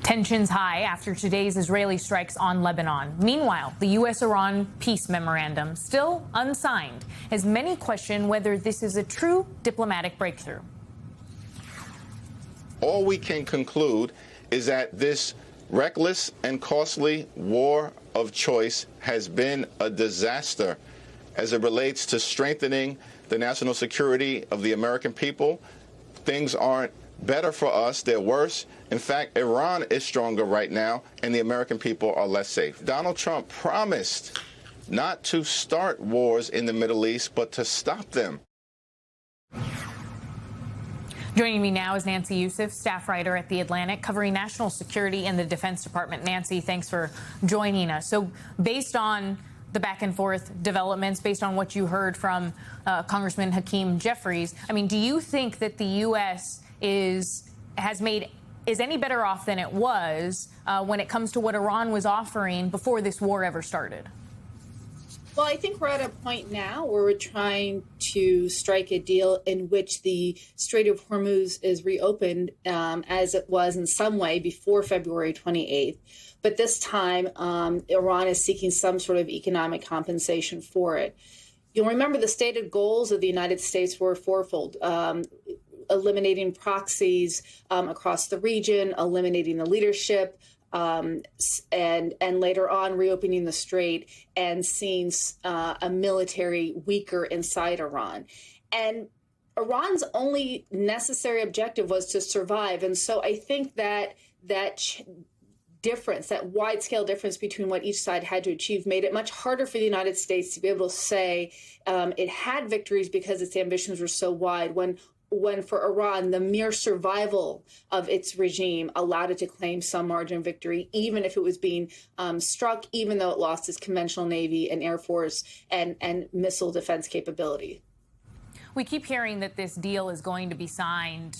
Tensions high after today's Israeli strikes on Lebanon. Meanwhile, the U.S.-Iran peace memorandum still unsigned, as many question whether this is a true diplomatic breakthrough. All we can conclude is that this reckless and costly war of choice has been a disaster as it relates to strengthening the national security of the American people. Things aren't better for us, they're worse. In fact, Iran is stronger right now, and the American people are less safe. Donald Trump promised not to start wars in the Middle East, but to stop them. Joining me now is Nancy Youssef, staff writer at The Atlantic, covering national security and the Defense Department. Nancy, thanks for joining us. So based on the back and forth developments, based on what you heard from Congressman Hakeem Jeffries, I mean, do you think that the U.S. is any better off than it was when it comes to what Iran was offering before this war ever started? Well, I think we're at a point now where we're trying to strike a deal in which the Strait of Hormuz is reopened as it was in some way before February 28th. But this time, Iran is seeking some sort of economic compensation for it. You'll remember the stated goals of the United States were fourfold. Eliminating proxies across the region, eliminating the leadership, and later on reopening the strait and seeing a military weaker inside Iran. And Iran's only necessary objective was to survive. And so I think that difference, that wide-scale difference between what each side had to achieve, made it much harder for the United States to be able to say it had victories because its ambitions were so wide, when for Iran, the mere survival of its regime allowed it to claim some margin of victory, even if it was being struck, even though it lost its conventional Navy and Air Force and missile defense capability. We keep hearing that this deal is going to be signed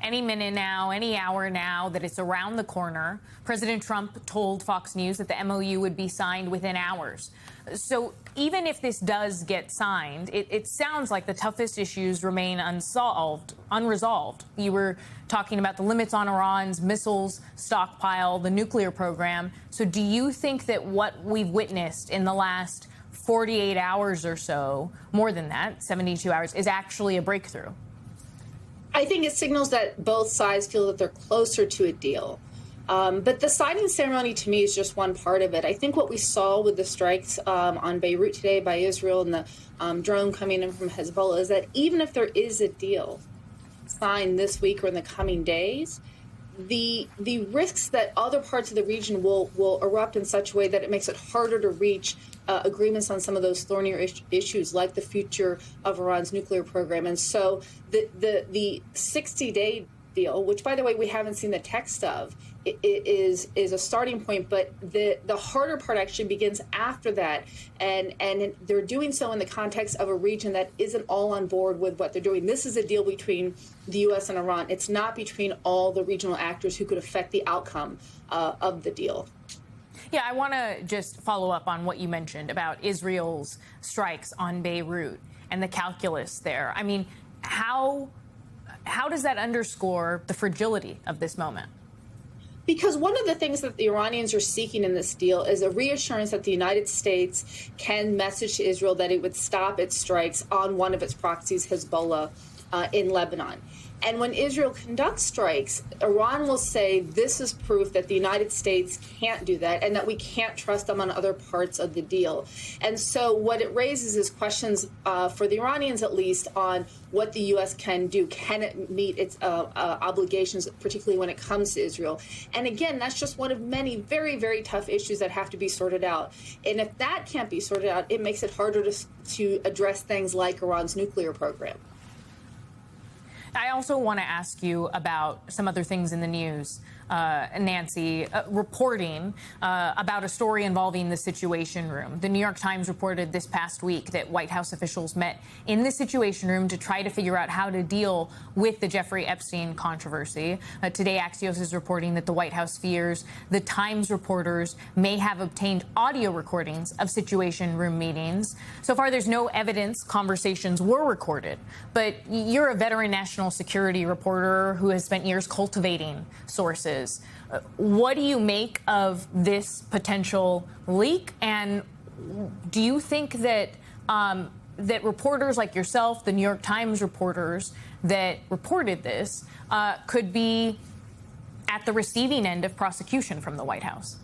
any minute now, any hour now, that it's around the corner. President Trump told Fox News that the MOU would be signed within hours. So even if this does get signed, it sounds like the toughest issues remain unresolved. You were talking about the limits on Iran's missiles stockpile, the nuclear program. So do you think that what we've witnessed in the last 48 hours or so, more than that, 72 hours, is actually a breakthrough? I think it signals that both sides feel that they're closer to a deal. But the signing ceremony, to me, is just one part of it. I think what we saw with the strikes on Beirut today by Israel and the drone coming in from Hezbollah is that even if there is a deal signed this week or in the coming days, the risks that other parts of the region will erupt in such a way that it makes it harder to reach agreements on some of those thornier issues, like the future of Iran's nuclear program. And so the 60-day deal, which, by the way, we haven't seen the text of, is a starting point. But the harder part actually begins after that. And they're doing so in the context of a region that isn't all on board with what they're doing. This is a deal between the U.S. and Iran. It's not between all the regional actors who could affect the outcome of the deal. Yeah, I want to just follow up on what you mentioned about Israel's strikes on Beirut and the calculus there. I mean, how does that underscore the fragility of this moment? Because one of the things that the Iranians are seeking in this deal is a reassurance that the United States can message to Israel that it would stop its strikes on one of its proxies, Hezbollah, in Lebanon. And when Israel conducts strikes, Iran will say this is proof that the United States can't do that and that we can't trust them on other parts of the deal. And so what it raises is questions for the Iranians, at least, on what the U.S. can do. Can it meet its obligations, particularly when it comes to Israel? And again, that's just one of many very, very tough issues that have to be sorted out. And if that can't be sorted out, it makes it harder to address things like Iran's nuclear program. I also want to ask you about some other things in the news. Nancy, reporting about a story involving the Situation Room. The New York Times reported this past week that White House officials met in the Situation Room to try to figure out how to deal with the Jeffrey Epstein controversy. Today, Axios is reporting that the White House fears the Times reporters may have obtained audio recordings of Situation Room meetings. So far, there's no evidence conversations were recorded. But you're a veteran national security reporter who has spent years cultivating sources. What do you make of this potential leak? And do you think that that reporters like yourself, the New York Times reporters that reported this, could be at the receiving end of prosecution from the White House?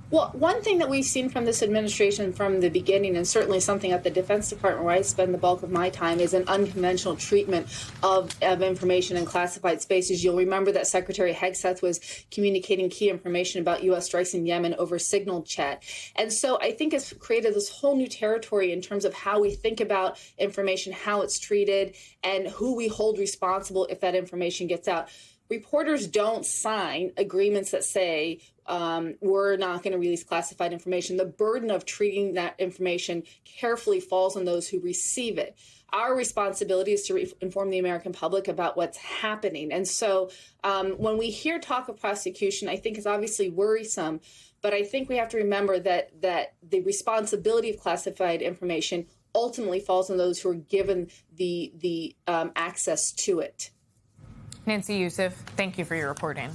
Well, one thing that we've seen from this administration from the beginning, and certainly something at the Defense Department where I spend the bulk of my time, is an unconventional treatment of information in classified spaces. You'll remember that Secretary Hegseth was communicating key information about U.S. strikes in Yemen over Signal chat. And so I think it's created this whole new territory in terms of how we think about information, how it's treated, and who we hold responsible if that information gets out. Reporters don't sign agreements that say we're not going to release classified information. The burden of treating that information carefully falls on those who receive it. Our responsibility is to inform the American public about what's happening. And so when we hear talk of prosecution, I think it's obviously worrisome. But I think we have to remember that the responsibility of classified information ultimately falls on those who are given the access to it. Nancy Youssef, thank you for your reporting.